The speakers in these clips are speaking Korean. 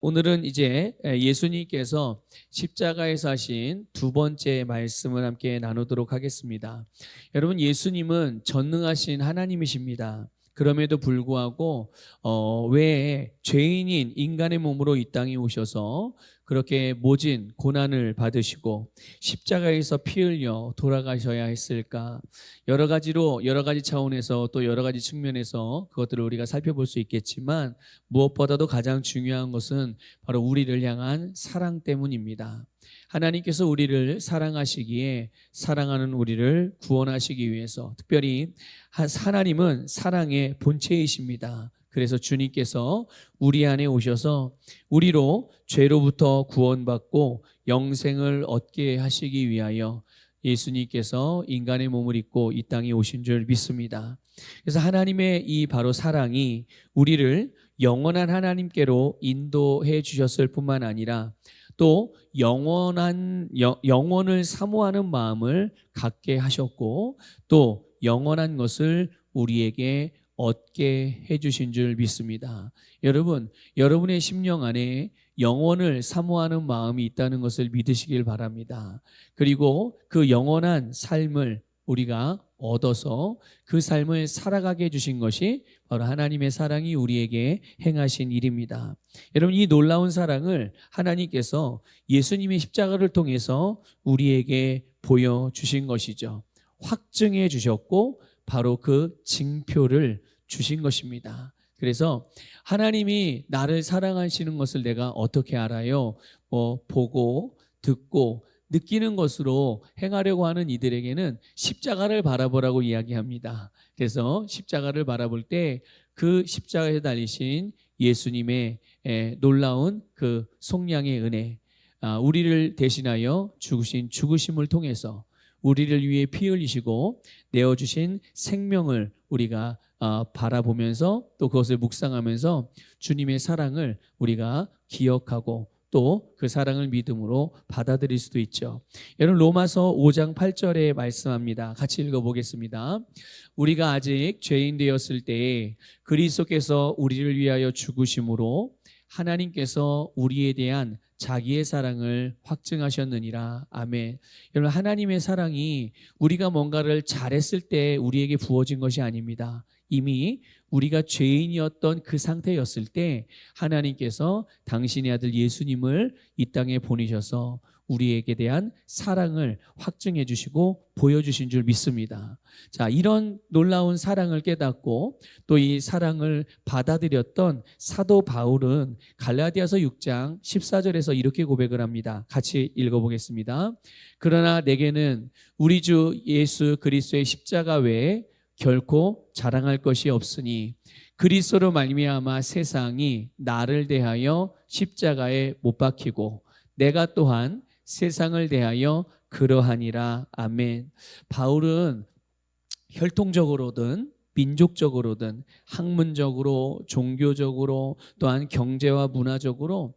오늘은 이제 예수님께서 십자가에서 하신 두 번째 말씀을 함께 나누도록 하겠습니다. 여러분, 예수님은 전능하신 하나님이십니다. 그럼에도 불구하고 왜 죄인인 인간의 몸으로 이 땅에 오셔서 그렇게 모진 고난을 받으시고 십자가에서 피 흘려 돌아가셔야 했을까? 여러 가지 차원에서 또 여러 가지 측면에서 그것들을 우리가 살펴볼 수 있겠지만 무엇보다도 가장 중요한 것은 바로 우리를 향한 사랑 때문입니다. 하나님께서 우리를 사랑하시기에 사랑하는 우리를 구원하시기 위해서, 특별히 하나님은 사랑의 본체이십니다. 그래서 주님께서 우리 안에 오셔서 우리로 죄로부터 구원받고 영생을 얻게 하시기 위하여 예수님께서 인간의 몸을 입고 이 땅에 오신 줄 믿습니다. 그래서 하나님의 이 바로 사랑이 우리를 영원한 하나님께로 인도해 주셨을 뿐만 아니라 또 영원을 사모하는 마음을 갖게 하셨고 또 영원한 것을 우리에게 얻게 해주신 줄 믿습니다. 여러분, 여러분의 심령 안에 영원을 사모하는 마음이 있다는 것을 믿으시길 바랍니다. 그리고 그 영원한 삶을 우리가 얻어서 그 삶을 살아가게 해주신 것이 바로 하나님의 사랑이 우리에게 행하신 일입니다. 여러분, 이 놀라운 사랑을 하나님께서 예수님의 십자가를 통해서 우리에게 보여주신 것이죠. 확증해 주셨고 바로 그 징표를 주신 것입니다. 그래서 하나님이 나를 사랑하시는 것을 내가 어떻게 알아요? 보고 듣고 느끼는 것으로 행하려고 하는 이들에게는 십자가를 바라보라고 이야기합니다. 그래서 십자가를 바라볼 때 그 십자가에 달리신 예수님의 놀라운 그 속량의 은혜, 우리를 대신하여 죽으신 죽으심을 통해서 우리를 위해 피 흘리시고 내어주신 생명을 우리가 바라보면서 또 그것을 묵상하면서 주님의 사랑을 우리가 기억하고 또 그 사랑을 믿음으로 받아들일 수도 있죠. 여러분, 로마서 5장 8절에 말씀합니다. 같이 읽어보겠습니다. 우리가 아직 죄인 되었을 때에 그리스도께서 우리를 위하여 죽으심으로 하나님께서 우리에 대한 자기의 사랑을 확증하셨느니라. 아멘. 여러분, 하나님의 사랑이 우리가 뭔가를 잘했을 때 우리에게 부어진 것이 아닙니다. 이미 우리가 죄인이었던 그 상태였을 때 하나님께서 당신의 아들 예수님을 이 땅에 보내셔서 우리에게 대한 사랑을 확증해 주시고 보여주신 줄 믿습니다. 자, 이런 놀라운 사랑을 깨닫고 또 이 사랑을 받아들였던 사도 바울은 갈라디아서 6장 14절에서 이렇게 고백을 합니다. 같이 읽어보겠습니다. 그러나 내게는 우리 주 예수 그리스도의 십자가 외에 결코 자랑할 것이 없으니 그리스도로 말미암아 세상이 나를 대하여 십자가에 못 박히고 내가 또한 세상을 대하여 그러하니라. 아멘. 바울은 혈통적으로든 민족적으로든 학문적으로 종교적으로 또한 경제와 문화적으로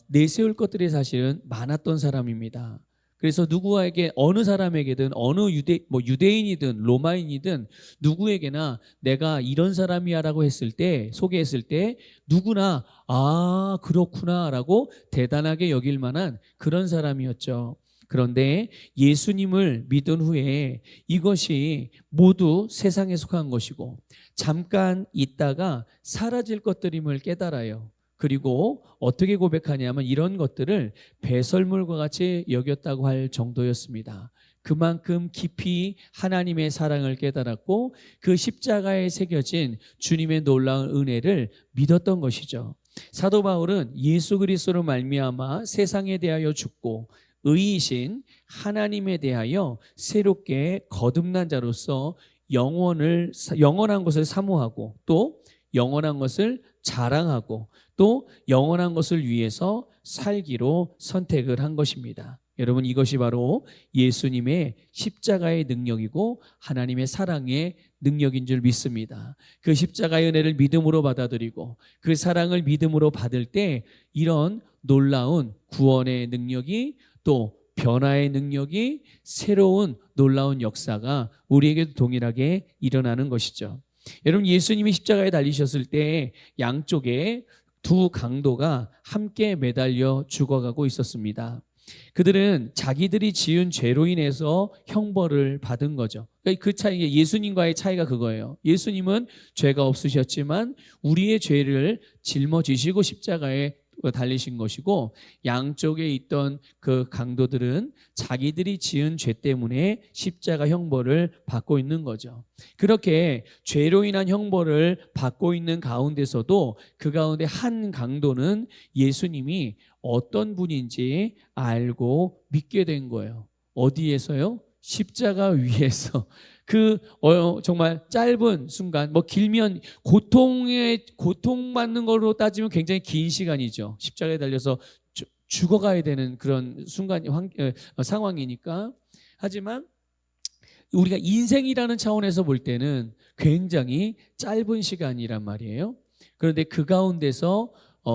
내세울 것들이 사실은 많았던 사람입니다. 그래서 누구에게 어느 사람에게든 어느 유대인이든 로마인이든 누구에게나 내가 이런 사람이야라고 했을 때 소개했을 때 누구나 그렇구나라고 대단하게 여길 만한 그런 사람이었죠. 그런데 예수님을 믿은 후에 이것이 모두 세상에 속한 것이고 잠깐 있다가 사라질 것들임을 깨달아요. 그리고 어떻게 고백하냐면 이런 것들을 배설물과 같이 여겼다고 할 정도였습니다. 그만큼 깊이 하나님의 사랑을 깨달았고 그 십자가에 새겨진 주님의 놀라운 은혜를 믿었던 것이죠. 사도 바울은 예수 그리스도로 말미암아 세상에 대하여 죽고 의이신 하나님에 대하여 새롭게 거듭난 자로서 영원한 것을 사모하고 또 영원한 것을 자랑하고 또 영원한 것을 위해서 살기로 선택을 한 것입니다. 여러분, 이것이 바로 예수님의 십자가의 능력이고 하나님의 사랑의 능력인 줄 믿습니다. 그 십자가의 은혜를 믿음으로 받아들이고 그 사랑을 믿음으로 받을 때 이런 놀라운 구원의 능력이 또 변화의 능력이 새로운 놀라운 역사가 우리에게도 동일하게 일어나는 것이죠. 여러분, 예수님이 십자가에 달리셨을 때 양쪽에 두 강도가 함께 매달려 죽어가고 있었습니다. 그들은 자기들이 지은 죄로 인해서 형벌을 받은 거죠. 그러니까 그 차이, 예수님과의 차이가 그거예요. 예수님은 죄가 없으셨지만 우리의 죄를 짊어지시고 십자가에 달리신 것이고, 양쪽에 있던 그 강도들은 자기들이 지은 죄 때문에 십자가 형벌을 받고 있는 거죠. 그렇게 죄로 인한 형벌을 받고 있는 가운데서도 그 가운데 한 강도는 예수님이 어떤 분인지 알고 믿게 된 거예요. 어디에서요? 십자가 위에서. 정말 짧은 순간, 뭐 길면 고통받는 걸로 따지면 굉장히 긴 시간이죠. 십자가에 달려서 죽어가야 되는 그런 상황이니까. 하지만 우리가 인생이라는 차원에서 볼 때는 굉장히 짧은 시간이란 말이에요. 그런데 그 가운데서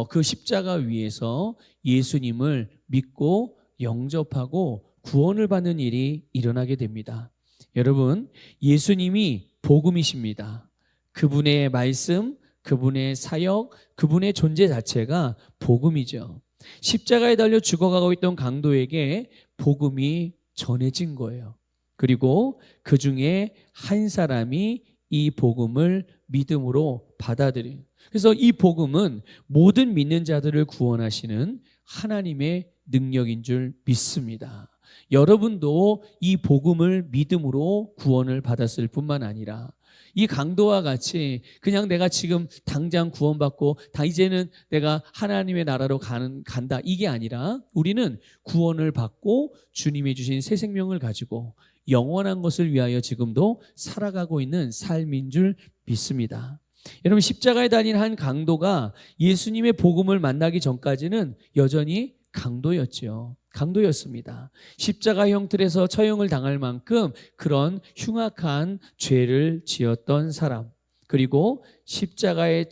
그 십자가 위에서 예수님을 믿고 영접하고 구원을 받는 일이 일어나게 됩니다. 여러분, 예수님이 복음이십니다. 그분의 말씀, 그분의 사역, 그분의 존재 자체가 복음이죠. 십자가에 달려 죽어가고 있던 강도에게 복음이 전해진 거예요. 그리고 그 중에 한 사람이 이 복음을 믿음으로 받아들여요. 그래서 이 복음은 모든 믿는 자들을 구원하시는 하나님의 능력인 줄 믿습니다. 여러분도 이 복음을 믿음으로 구원을 받았을 뿐만 아니라 이 강도와 같이 그냥 내가 지금 당장 구원받고 이제는 내가 하나님의 나라로 간다, 이게 아니라 우리는 구원을 받고 주님이 주신 새 생명을 가지고 영원한 것을 위하여 지금도 살아가고 있는 삶인 줄 믿습니다. 여러분, 십자가에 달린 한 강도가 예수님의 복음을 만나기 전까지는 여전히 강도였습니다. 십자가 형틀에서 처형을 당할 만큼 그런 흉악한 죄를 지었던 사람, 그리고 십자가의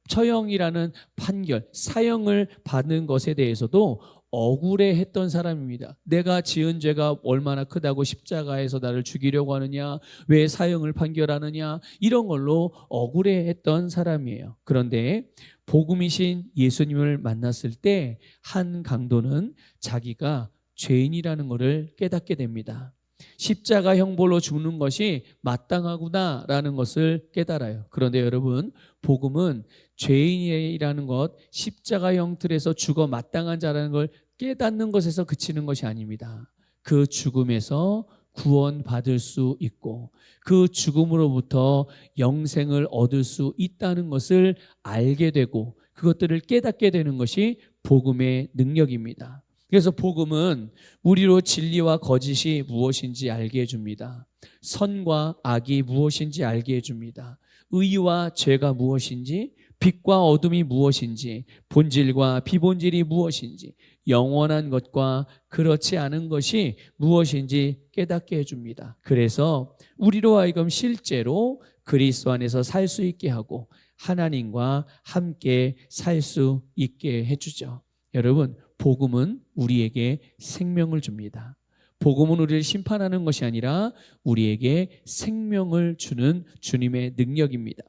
처형이라는 판결, 사형을 받는 것에 대해서도 억울해했던 사람입니다. 내가 지은 죄가 얼마나 크다고 십자가에서 나를 죽이려고 하느냐, 왜 사형을 판결하느냐, 이런 걸로 억울해했던 사람이에요. 그런데 복음이신 예수님을 만났을 때 한 강도는 자기가 죄인이라는 것을 깨닫게 됩니다. 십자가 형벌로 죽는 것이 마땅하구나라는 것을 깨달아요. 그런데 여러분, 복음은 죄인이라는 것, 십자가 형틀에서 죽어 마땅한 자라는 걸 깨닫는 것에서 그치는 것이 아닙니다. 그 죽음에서 구원받을 수 있고 그 죽음으로부터 영생을 얻을 수 있다는 것을 알게 되고 그것들을 깨닫게 되는 것이 복음의 능력입니다. 그래서 복음은 우리로 진리와 거짓이 무엇인지 알게 해줍니다. 선과 악이 무엇인지 알게 해줍니다. 의와 죄가 무엇인지, 빛과 어둠이 무엇인지, 본질과 비본질이 무엇인지, 영원한 것과 그렇지 않은 것이 무엇인지 깨닫게 해줍니다. 그래서 우리로 하여금 실제로 그리스도 안에서 살 수 있게 하고 하나님과 함께 살 수 있게 해주죠. 여러분, 복음은 우리에게 생명을 줍니다. 복음은 우리를 심판하는 것이 아니라 우리에게 생명을 주는 주님의 능력입니다.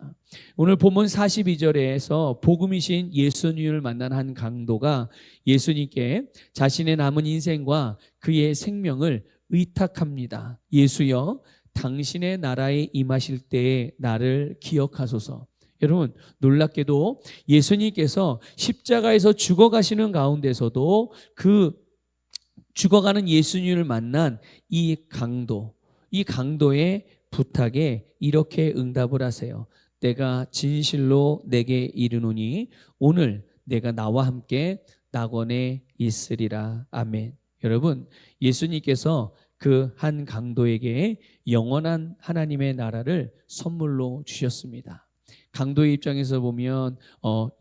오늘 본문 42절에서 복음이신 예수님을 만난 한 강도가 예수님께 자신의 남은 인생과 그의 생명을 의탁합니다. 예수여, 당신의 나라에 임하실 때에 나를 기억하소서. 여러분, 놀랍게도 예수님께서 십자가에서 죽어가시는 가운데서도 그 죽어가는 예수님을 만난 이 강도의 부탁에 이렇게 응답을 하세요. 내가 진실로 내게 이르노니 오늘 내가 나와 함께 낙원에 있으리라. 아멘. 여러분, 예수님께서 그 한 강도에게 영원한 하나님의 나라를 선물로 주셨습니다. 강도의 입장에서 보면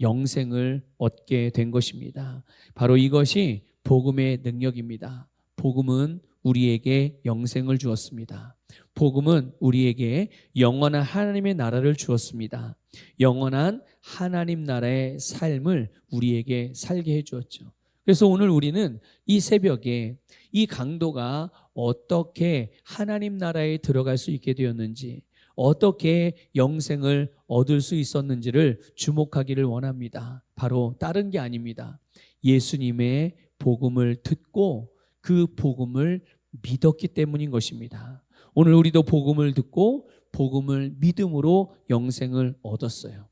영생을 얻게 된 것입니다. 바로 이것이 복음의 능력입니다. 복음은 우리에게 영생을 주었습니다. 복음은 우리에게 영원한 하나님의 나라를 주었습니다. 영원한 하나님 나라의 삶을 우리에게 살게 해주었죠. 그래서 오늘 우리는 이 새벽에 이 강도가 어떻게 하나님 나라에 들어갈 수 있게 되었는지, 어떻게 영생을 얻을 수 있었는지를 주목하기를 원합니다. 바로 다른 게 아닙니다. 예수님의 복음을 듣고 그 복음을 믿었기 때문인 것입니다. 오늘 우리도 복음을 듣고 복음을 믿음으로 영생을 얻었어요.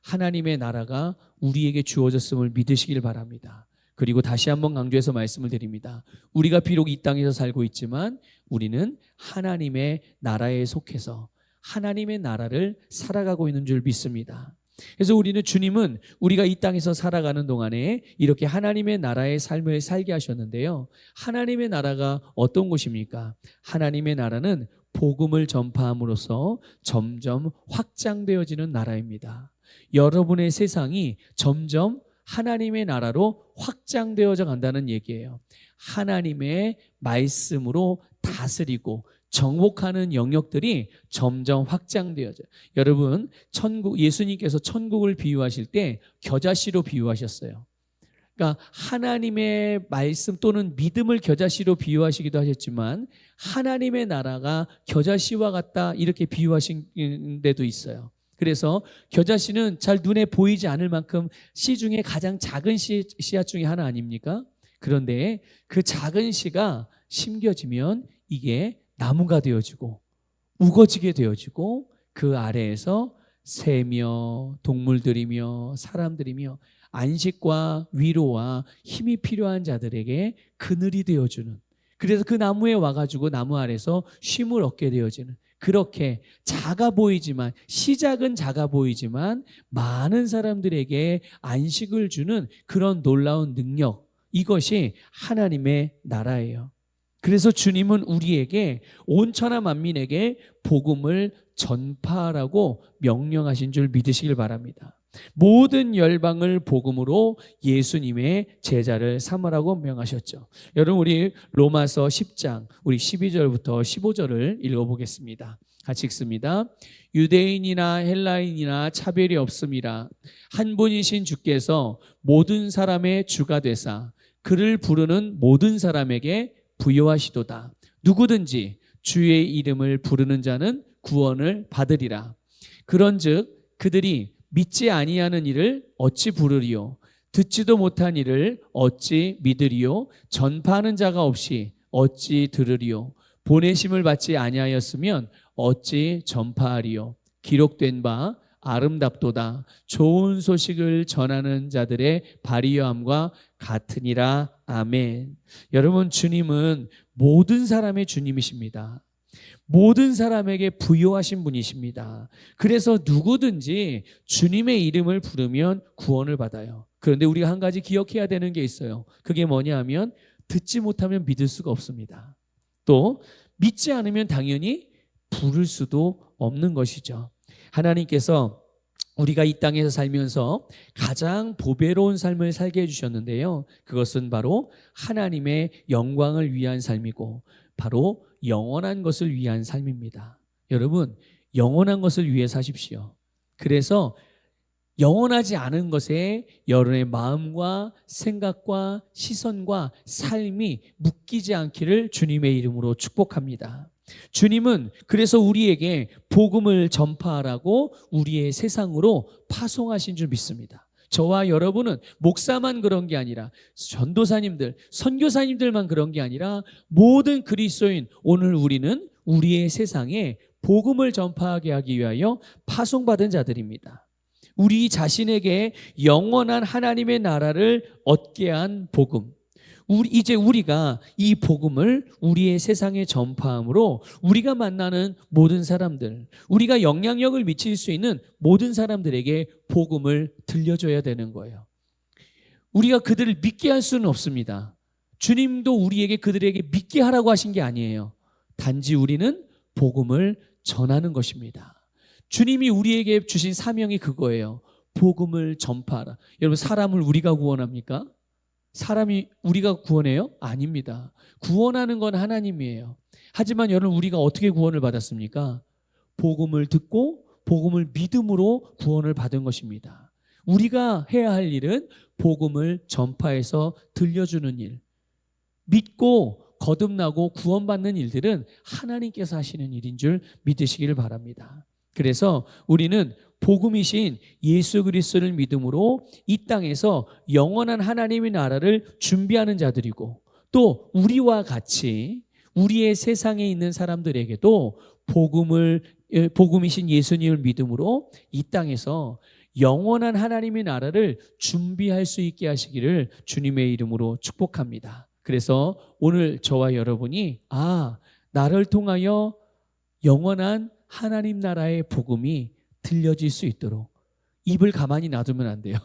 하나님의 나라가 우리에게 주어졌음을 믿으시길 바랍니다. 그리고 다시 한번 강조해서 말씀을 드립니다. 우리가 비록 이 땅에서 살고 있지만 우리는 하나님의 나라에 속해서 하나님의 나라를 살아가고 있는 줄 믿습니다. 그래서 우리는 주님은 우리가 이 땅에서 살아가는 동안에 이렇게 하나님의 나라의 삶을 살게 하셨는데요. 하나님의 나라가 어떤 곳입니까? 하나님의 나라는 복음을 전파함으로써 점점 확장되어지는 나라입니다. 여러분의 세상이 점점 하나님의 나라로 확장되어져 간다는 얘기예요. 하나님의 말씀으로 다스리고 정복하는 영역들이 점점 확장되어져요. 여러분, 예수님께서 천국을 비유하실 때 겨자씨로 비유하셨어요. 그러니까 하나님의 말씀 또는 믿음을 겨자씨로 비유하시기도 하셨지만 하나님의 나라가 겨자씨와 같다 이렇게 비유하신 데도 있어요. 그래서 겨자씨는 잘 눈에 보이지 않을 만큼 씨 중에 가장 작은 씨앗 중에 하나 아닙니까? 그런데 그 작은 씨가 심겨지면 이게 나무가 되어지고 우거지게 되어지고 그 아래에서 새며 동물들이며 사람들이며 안식과 위로와 힘이 필요한 자들에게 그늘이 되어주는, 그래서 그 나무에 와가지고 나무 아래서 쉼을 얻게 되어지는, 그렇게 작아 보이지만, 시작은 작아 보이지만 많은 사람들에게 안식을 주는 그런 놀라운 능력, 이것이 하나님의 나라예요. 그래서 주님은 우리에게, 온 천하 만민에게 복음을 전파하라고 명령하신 줄 믿으시길 바랍니다. 모든 열방을 복음으로 예수님의 제자를 삼으라고 명하셨죠. 여러분, 우리 로마서 10장 우리 12절부터 15절을 읽어보겠습니다. 같이 읽습니다. 유대인이나 헬라인이나 차별이 없음이라 한 분이신 주께서 모든 사람의 주가 되사 그를 부르는 모든 사람에게 부여하시도다. 누구든지 주의 이름을 부르는 자는 구원을 받으리라. 그런즉 그들이 믿지 아니하는 이를 어찌 부르리요? 듣지도 못한 이를 어찌 믿으리요? 전파하는 자가 없이 어찌 들으리요? 보내심을 받지 아니하였으면 어찌 전파하리요? 기록된 바 아름답도다. 좋은 소식을 전하는 자들의 발휘함과 같으니라. 아멘. 여러분, 주님은 모든 사람의 주님이십니다. 모든 사람에게 부여하신 분이십니다. 그래서 누구든지 주님의 이름을 부르면 구원을 받아요. 그런데 우리가 한 가지 기억해야 되는 게 있어요. 그게 뭐냐 하면 듣지 못하면 믿을 수가 없습니다. 또 믿지 않으면 당연히 부를 수도 없는 것이죠. 하나님께서 우리가 이 땅에서 살면서 가장 보배로운 삶을 살게 해주셨는데요. 그것은 바로 하나님의 영광을 위한 삶이고 바로 영원한 것을 위한 삶입니다. 여러분, 영원한 것을 위해 사십시오. 그래서 영원하지 않은 것에 여러분의 마음과 생각과 시선과 삶이 묶이지 않기를 주님의 이름으로 축복합니다. 주님은 그래서 우리에게 복음을 전파하라고 우리의 세상으로 파송하신 줄 믿습니다. 저와 여러분은 목사만 그런 게 아니라 전도사님들, 선교사님들만 그런 게 아니라 모든 그리스도인, 오늘 우리는 우리의 세상에 복음을 전파하게 하기 위하여 파송받은 자들입니다. 우리 자신에게 영원한 하나님의 나라를 얻게 한 복음, 이제 우리가 이 복음을 우리의 세상에 전파함으로 우리가 만나는 모든 사람들, 우리가 영향력을 미칠 수 있는 모든 사람들에게 복음을 들려줘야 되는 거예요. 우리가 그들을 믿게 할 수는 없습니다. 주님도 우리에게 그들에게 믿게 하라고 하신 게 아니에요. 단지 우리는 복음을 전하는 것입니다. 주님이 우리에게 주신 사명이 그거예요. 복음을 전파하라. 여러분, 사람을 우리가 구원합니까? 사람이 우리가 구원해요? 아닙니다. 구원하는 건 하나님이에요. 하지만 여러분, 우리가 어떻게 구원을 받았습니까? 복음을 듣고 복음을 믿음으로 구원을 받은 것입니다. 우리가 해야 할 일은 복음을 전파해서 들려주는 일, 믿고 거듭나고 구원받는 일들은 하나님께서 하시는 일인 줄 믿으시기를 바랍니다. 그래서 우리는 복음이신 예수 그리스도를 믿음으로 이 땅에서 영원한 하나님의 나라를 준비하는 자들이고, 또 우리와 같이 우리의 세상에 있는 사람들에게도 복음이신 예수님을 믿음으로 이 땅에서 영원한 하나님의 나라를 준비할 수 있게 하시기를 주님의 이름으로 축복합니다. 그래서 오늘 저와 여러분이 나를 통하여 영원한 하나님 나라의 복음이 들려질 수 있도록 입을 가만히 놔두면 안 돼요.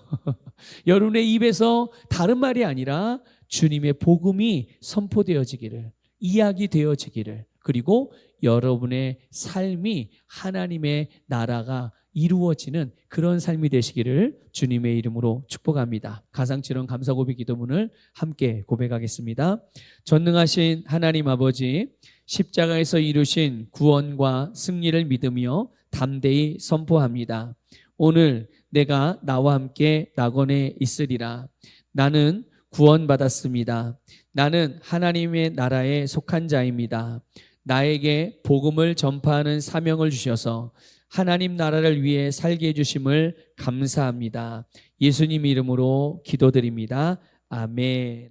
여러분의 입에서 다른 말이 아니라 주님의 복음이 선포되어지기를, 이야기되어지기를, 그리고 여러분의 삶이 하나님의 나라가 이루어지는 그런 삶이 되시기를 주님의 이름으로 축복합니다. 가상칠원 감사고백 기도문을 함께 고백하겠습니다. 전능하신 하나님 아버지, 십자가에서 이루신 구원과 승리를 믿으며 담대히 선포합니다. 오늘 내가 나와 함께 낙원에 있으리라. 나는 구원받았습니다. 나는 하나님의 나라에 속한 자입니다. 나에게 복음을 전파하는 사명을 주셔서 하나님 나라를 위해 살게 해주심을 감사합니다. 예수님 이름으로 기도드립니다. 아멘.